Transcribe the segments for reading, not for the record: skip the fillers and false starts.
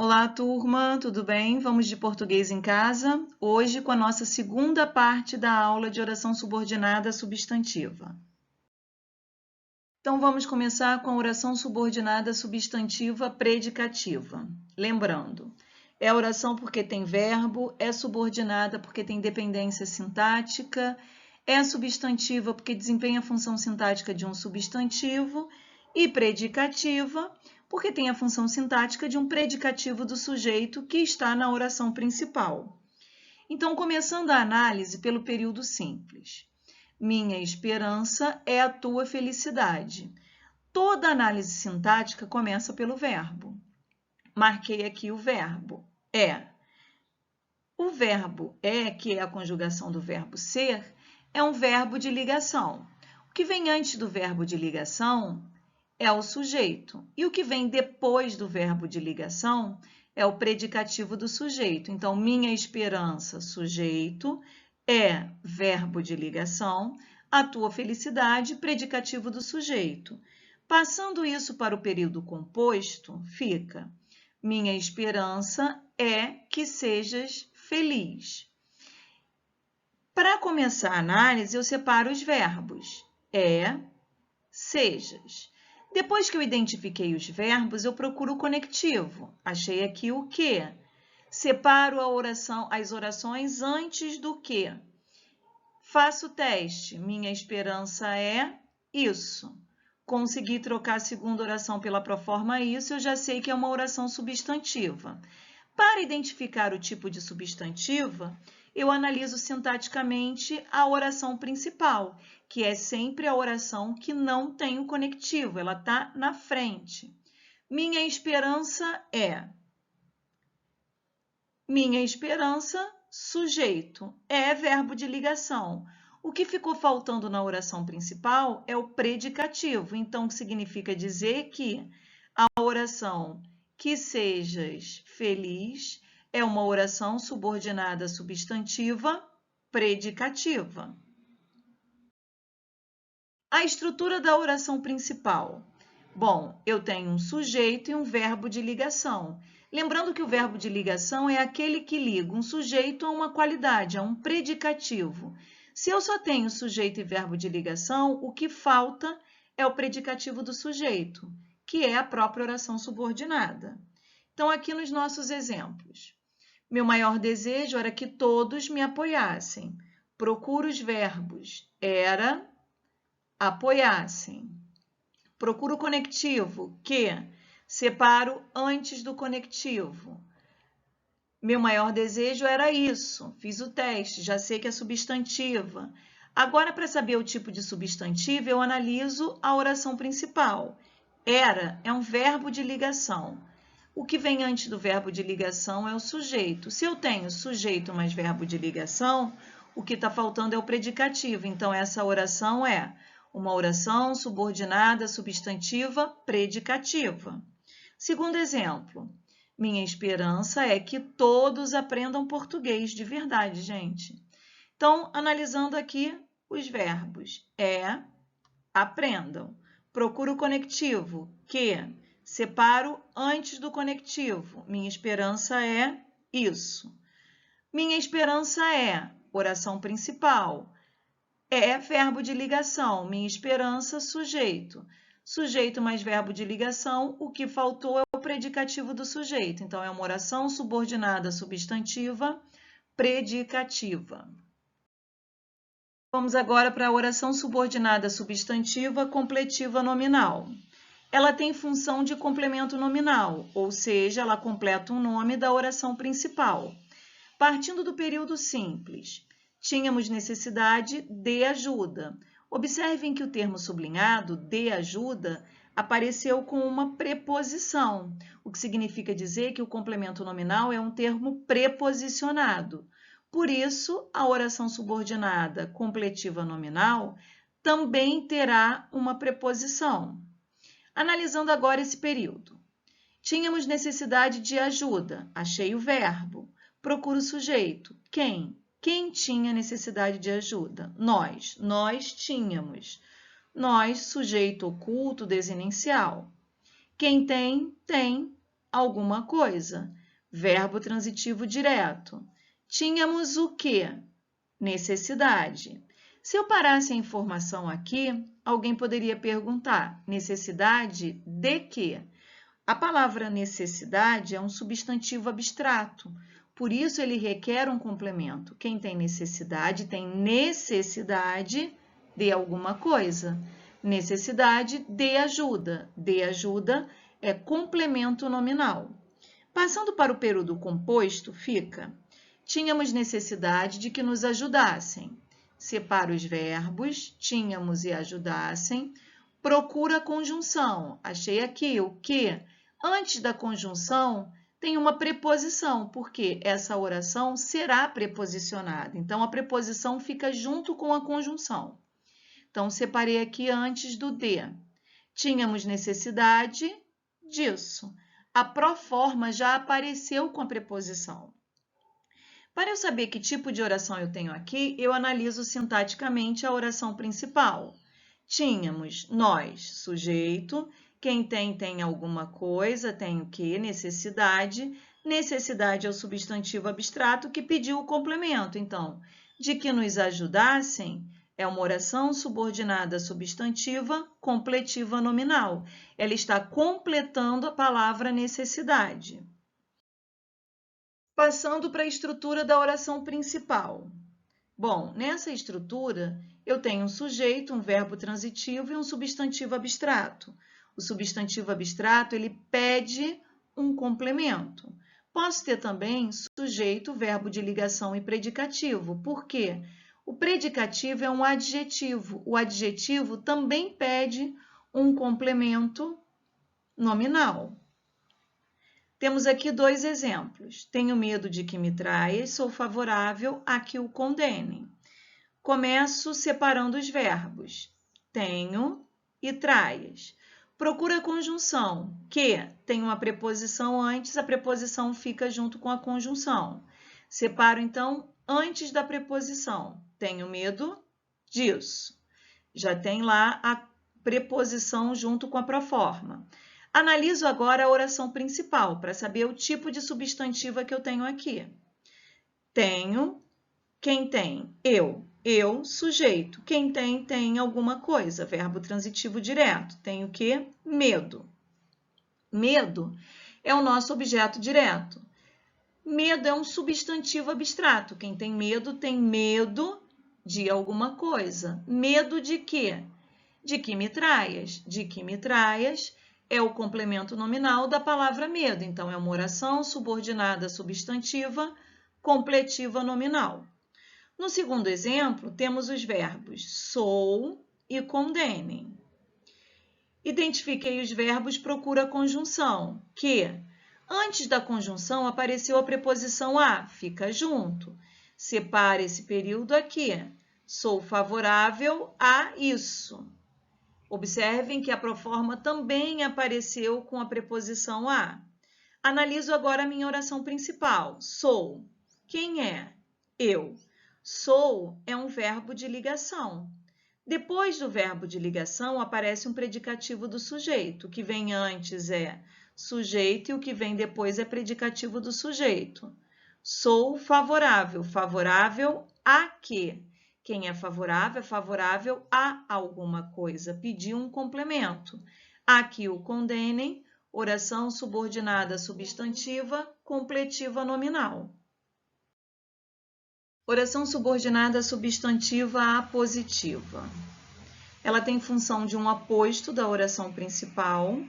Olá, turma, tudo bem? Vamos de português em casa? Hoje com a nossa segunda parte da aula de oração subordinada substantiva. Então, vamos começar com a oração subordinada substantiva predicativa. Lembrando, é a oração porque tem verbo, é subordinada porque tem dependência sintática, é substantiva porque desempenha a função sintática de um substantivo e predicativa porque tem a função sintática de um predicativo do sujeito que está na oração principal. Então, começando a análise pelo período simples. Minha esperança é a tua felicidade. Toda análise sintática começa pelo verbo. Marquei aqui o verbo é. O verbo é, que é a conjugação do verbo ser, é um verbo de ligação. O que vem antes do verbo de ligação é o sujeito. E o que vem depois do verbo de ligação é o predicativo do sujeito. Então, minha esperança, sujeito, é verbo de ligação, a tua felicidade, predicativo do sujeito. Passando isso para o período composto, fica: minha esperança é que sejas feliz. Para começar a análise, eu separo os verbos é, sejas. Depois que eu identifiquei os verbos, eu procuro o conectivo. Achei aqui o que. Separo as orações antes do que. Faço o teste. Minha esperança é isso. Consegui trocar a segunda oração pela proforma isso, eu já sei que é uma oração substantiva. Para identificar o tipo de substantiva, eu analiso sintaticamente a oração principal, que é sempre a oração que não tem o conectivo, ela está na frente. Minha esperança é. Minha esperança, sujeito, é verbo de ligação. O que ficou faltando na oração principal é o predicativo, então significa dizer que a oração que sejas feliz é uma oração subordinada substantiva predicativa. A estrutura da oração principal. Bom, eu tenho um sujeito e um verbo de ligação. Lembrando que o verbo de ligação é aquele que liga um sujeito a uma qualidade, a um predicativo. Se eu só tenho sujeito e verbo de ligação, o que falta é o predicativo do sujeito, que é a própria oração subordinada. Então, aqui nos nossos exemplos. Meu maior desejo era que todos me apoiassem. Procuro os verbos era, apoiassem. Procuro o conectivo, que. Separo antes do conectivo. Meu maior desejo era isso. Fiz o teste, já sei que é substantiva. Agora, para saber o tipo de substantivo, eu analiso a oração principal. Era é um verbo de ligação. O que vem antes do verbo de ligação é o sujeito. Se eu tenho sujeito mais verbo de ligação, o que está faltando é o predicativo. Então, essa oração é uma oração subordinada substantiva predicativa. Segundo exemplo, minha esperança é que todos aprendam português de verdade, gente. Então, analisando aqui os verbos é, aprendam. Procuro o conectivo, que. Separo antes do conectivo. Minha esperança é isso. Minha esperança é, oração principal. É verbo de ligação. Minha esperança, sujeito. Sujeito mais verbo de ligação, o que faltou é o predicativo do sujeito. Então, é uma oração subordinada substantiva predicativa. Vamos agora para a oração subordinada substantiva completiva nominal. Ela tem função de complemento nominal, ou seja, ela completa um nome da oração principal. Partindo do período simples, tínhamos necessidade de ajuda. Observem que o termo sublinhado, de ajuda, apareceu com uma preposição, o que significa dizer que o complemento nominal é um termo preposicionado. Por isso, a oração subordinada completiva nominal também terá uma preposição. Analisando agora esse período. Tínhamos necessidade de ajuda. Achei o verbo. Procuro o sujeito. Quem? Quem tinha necessidade de ajuda? Nós. Nós tínhamos. Nós, sujeito oculto, desinicial. Quem tem, tem. alguma coisa. Verbo transitivo direto. Tínhamos o quê? Necessidade. Se eu parasse a informação aqui, alguém poderia perguntar: necessidade de quê? A palavra necessidade é um substantivo abstrato, por isso ele requer um complemento. Quem tem necessidade de alguma coisa. Necessidade de ajuda. De ajuda é complemento nominal. Passando para o período composto, fica: tínhamos necessidade de que nos ajudassem. Separa os verbos, tínhamos e ajudassem. Procura a conjunção. Achei aqui o que? Antes da conjunção, tem uma preposição, porque essa oração será preposicionada. Então, a preposição fica junto com a conjunção. Então, separei aqui antes do de. Tínhamos necessidade disso. A proforma já apareceu com a preposição. Para eu saber que tipo de oração eu tenho aqui, eu analiso sintaticamente a oração principal. Tínhamos nós, sujeito. Quem tem alguma coisa, tem o quê? Necessidade. Necessidade é o substantivo abstrato que pediu o complemento. Então, de que nos ajudassem é uma oração subordinada substantiva, completiva nominal. Ela está completando a palavra necessidade. Passando para a estrutura da oração principal. Bom, nessa estrutura, eu tenho um sujeito, um verbo transitivo e um substantivo abstrato. O substantivo abstrato, ele pede um complemento. Posso ter também sujeito, verbo de ligação e predicativo. Por quê? O predicativo é um adjetivo. O adjetivo também pede um complemento nominal. Temos aqui dois exemplos. Tenho medo de que me traias, sou favorável a que o condenem. Começo separando os verbos. Tenho e traias. Procura a conjunção, que tem uma preposição antes, a preposição fica junto com a conjunção. Separo, então, antes da preposição. Tenho medo disso. Já tem lá a preposição junto com a proforma. Analiso agora a oração principal, para saber o tipo de substantiva que eu tenho aqui. Tenho, quem tem? Eu. Eu, sujeito. Quem tem alguma coisa. Verbo transitivo direto. Tem o quê? Medo. Medo é o nosso objeto direto. Medo é um substantivo abstrato. Quem tem medo de alguma coisa. Medo de quê? De que me traias. De que me traias é o complemento nominal da palavra medo. Então, é uma oração subordinada substantiva, completiva nominal. No segundo exemplo, temos os verbos sou e condenem. Identifiquei os verbos procura a conjunção, que antes da conjunção apareceu a preposição a, fica junto. Separe esse período aqui. Sou favorável a isso. Observem que a proforma também apareceu com a preposição a. Analiso agora a minha oração principal. Sou. Quem é? Eu. Sou é um verbo de ligação. Depois do verbo de ligação aparece um predicativo do sujeito. O que vem antes é sujeito e o que vem depois é predicativo do sujeito. Sou favorável. Favorável a quê? Quem é favorável a alguma coisa. Pediu um complemento. Aqui o condenem, oração subordinada substantiva, completiva nominal. Oração subordinada substantiva apositiva. Ela tem função de um aposto da oração principal.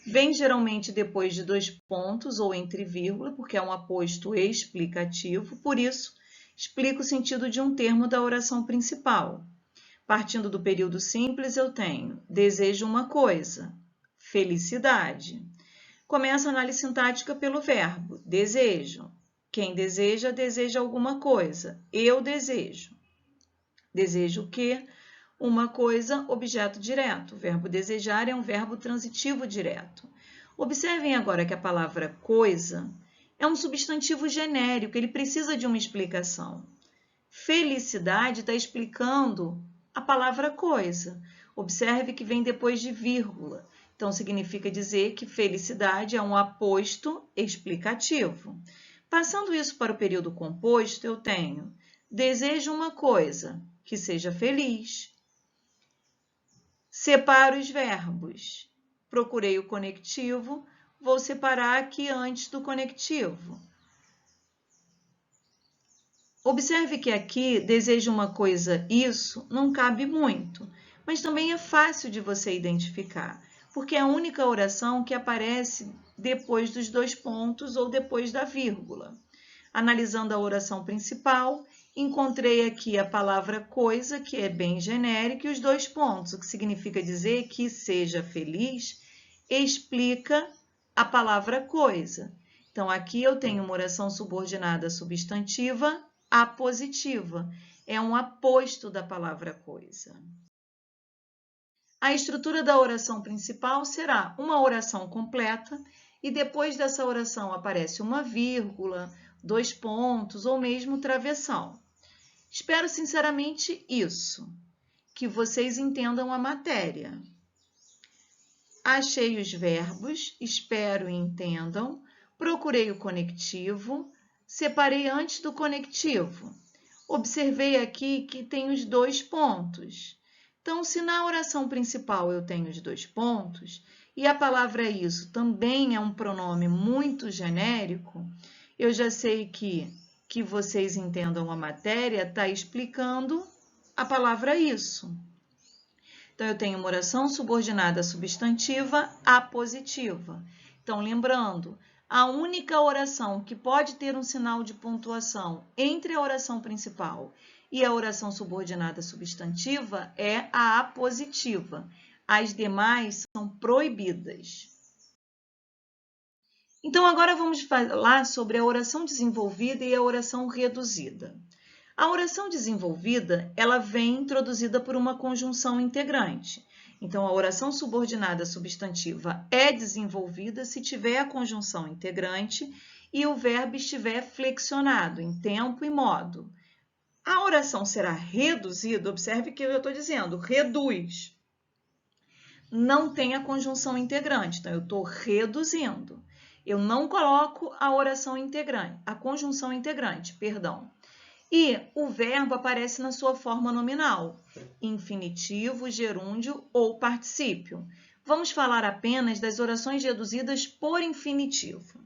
Vem geralmente depois de dois pontos ou entre vírgula, porque é um aposto explicativo. Por isso, explica o sentido de um termo da oração principal. Partindo do período simples, eu tenho desejo uma coisa, felicidade. Começa a análise sintática pelo verbo, desejo. Quem deseja, deseja alguma coisa. Eu desejo. Desejo o quê? Uma coisa, objeto direto. O verbo desejar é um verbo transitivo direto. Observem agora que a palavra coisa é um substantivo genérico, ele precisa de uma explicação. Felicidade está explicando a palavra coisa. Observe que vem depois de vírgula. Então, significa dizer que felicidade é um aposto explicativo. Passando isso para o período composto, eu tenho desejo uma coisa, que seja feliz. Separo os verbos. Procurei o conectivo, vou separar aqui antes do conectivo. Observe que aqui, desejo uma coisa, isso, não cabe muito, mas também é fácil de você identificar, porque é a única oração que aparece depois dos dois pontos ou depois da vírgula. Analisando a oração principal, encontrei aqui a palavra coisa, que é bem genérica, e os dois pontos, o que significa dizer que seja feliz, explica a palavra coisa. Então, aqui eu tenho uma oração subordinada substantiva apositiva. É um aposto da palavra coisa. A estrutura da oração principal será uma oração completa e depois dessa oração aparece uma vírgula, dois pontos ou mesmo travessão. Espero sinceramente isso, que vocês entendam a matéria. Achei os verbos, espero e entendam, procurei o conectivo, separei antes do conectivo. Observei aqui que tem os dois pontos. Então, se na oração principal eu tenho os dois pontos, e a palavra isso também é um pronome muito genérico, eu já sei que vocês entendam a matéria, está explicando a palavra isso. Então, eu tenho uma oração subordinada substantiva apositiva. Então, lembrando, a única oração que pode ter um sinal de pontuação entre a oração principal e a oração subordinada substantiva é a apositiva. As demais são proibidas. Então, agora vamos falar sobre a oração desenvolvida e a oração reduzida. A oração desenvolvida, ela vem introduzida por uma conjunção integrante. Então, a oração subordinada substantiva é desenvolvida se tiver a conjunção integrante e o verbo estiver flexionado em tempo e modo. A oração será reduzida, observe que eu estou dizendo, reduz. Não tem a conjunção integrante, então eu estou reduzindo. Eu não coloco a oração integrante, a conjunção integrante, perdão. E o verbo aparece na sua forma nominal, infinitivo, gerúndio ou particípio. Vamos falar apenas das orações reduzidas por infinitivo.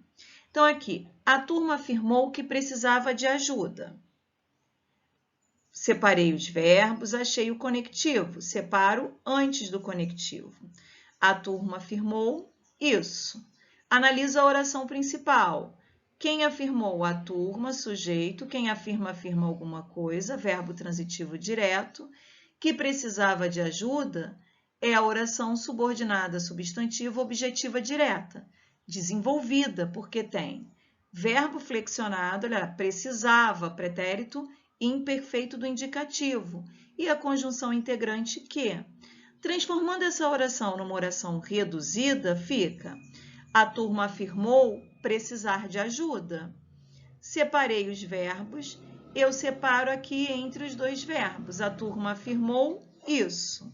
Então, aqui, a turma afirmou que precisava de ajuda. Separei os verbos, achei o conectivo, separo antes do conectivo. A turma afirmou isso. Analiso a oração principal. Quem afirmou? A turma, sujeito. Quem afirma alguma coisa, verbo transitivo direto. Que precisava de ajuda é a oração subordinada substantiva objetiva direta, desenvolvida, porque tem verbo flexionado, olha, precisava, pretérito imperfeito do indicativo, e a conjunção integrante que. Transformando essa oração numa oração reduzida, fica: a turma afirmou precisar de ajuda. Separei os verbos, eu separo aqui entre os dois verbos. A turma afirmou isso.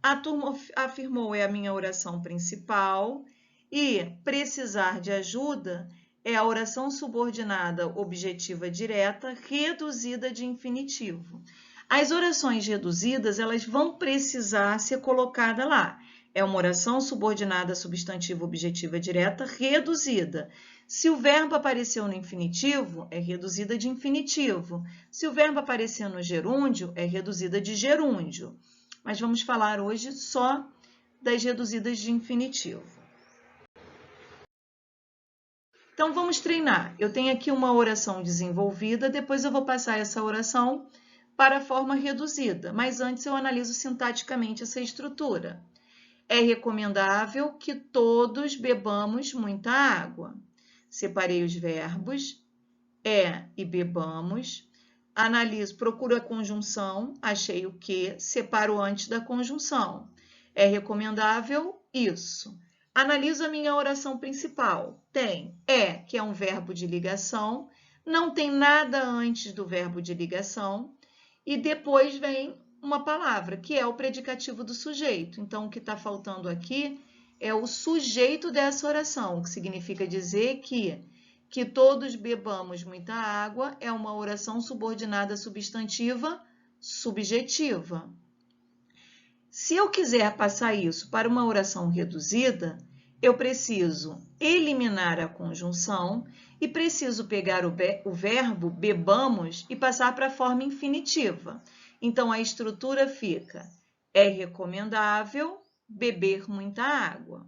A turma afirmou é a minha oração principal e precisar de ajuda é a oração subordinada objetiva direta reduzida de infinitivo. As orações reduzidas, elas vão precisar ser colocadas lá. É uma oração subordinada substantiva objetiva direta reduzida. Se o verbo apareceu no infinitivo, é reduzida de infinitivo. Se o verbo aparecer no gerúndio, é reduzida de gerúndio. Mas vamos falar hoje só das reduzidas de infinitivo. Então, vamos treinar. Eu tenho aqui uma oração desenvolvida, depois eu vou passar essa oração para a forma reduzida, mas antes eu analiso sintaticamente essa estrutura. É recomendável que todos bebamos muita água. Separei os verbos, e bebamos. Analiso, procuro a conjunção, achei o que, separo antes da conjunção. É recomendável isso. Analiso a minha oração principal. Tem que é um verbo de ligação, não tem nada antes do verbo de ligação, e depois vem uma palavra, que é o predicativo do sujeito. Então, o que está faltando aqui é o sujeito dessa oração, o que significa dizer que todos bebamos muita água é uma oração subordinada substantiva subjetiva. Se eu quiser passar isso para uma oração reduzida, eu preciso eliminar a conjunção e preciso pegar o verbo bebamos e passar para a forma infinitiva. Então, a estrutura fica: é recomendável beber muita água.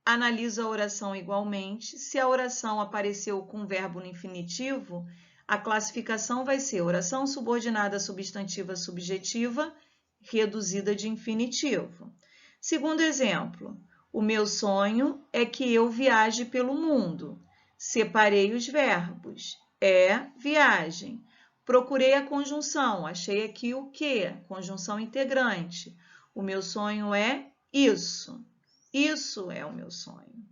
Analiso a oração igualmente. Se a oração apareceu com verbo no infinitivo, a classificação vai ser oração subordinada substantiva subjetiva, reduzida de infinitivo. Segundo exemplo, o meu sonho é que eu viaje pelo mundo. Separei os verbos. É viagem. Procurei a conjunção. Achei aqui o que? Conjunção integrante. O meu sonho é isso. Isso é o meu sonho.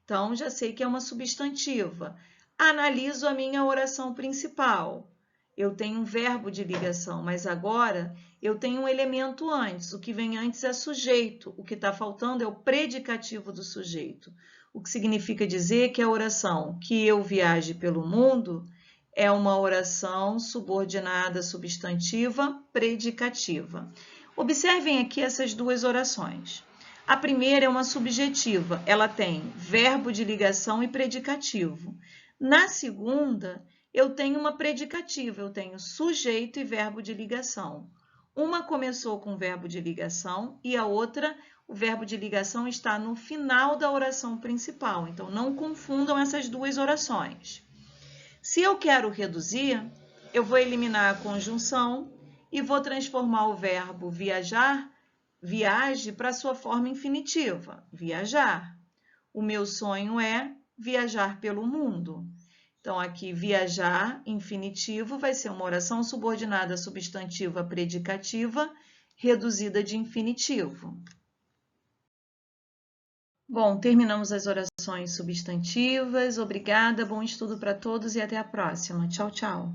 Então, já sei que é uma substantiva. Analiso a minha oração principal. Eu tenho um verbo de ligação, mas agora eu tenho um elemento antes. O que vem antes é sujeito. O que está faltando é o predicativo do sujeito. O que significa dizer que a oração que eu viaje pelo mundo é uma oração subordinada substantiva predicativa. Observem aqui essas duas orações. A primeira é uma subjetiva, ela tem verbo de ligação e predicativo. Na segunda, eu tenho uma predicativa, eu tenho sujeito e verbo de ligação. Uma começou com verbo de ligação e a outra, o verbo de ligação está no final da oração principal. Então, não confundam essas duas orações. Se eu quero reduzir, eu vou eliminar a conjunção e vou transformar o verbo viajar, viaje, para sua forma infinitiva, viajar. O meu sonho é viajar pelo mundo. Então, aqui, viajar, infinitivo, vai ser uma oração subordinada substantiva predicativa, reduzida de infinitivo. Bom, terminamos as orações substantivas. Obrigada, bom estudo para todos e até a próxima. Tchau, tchau.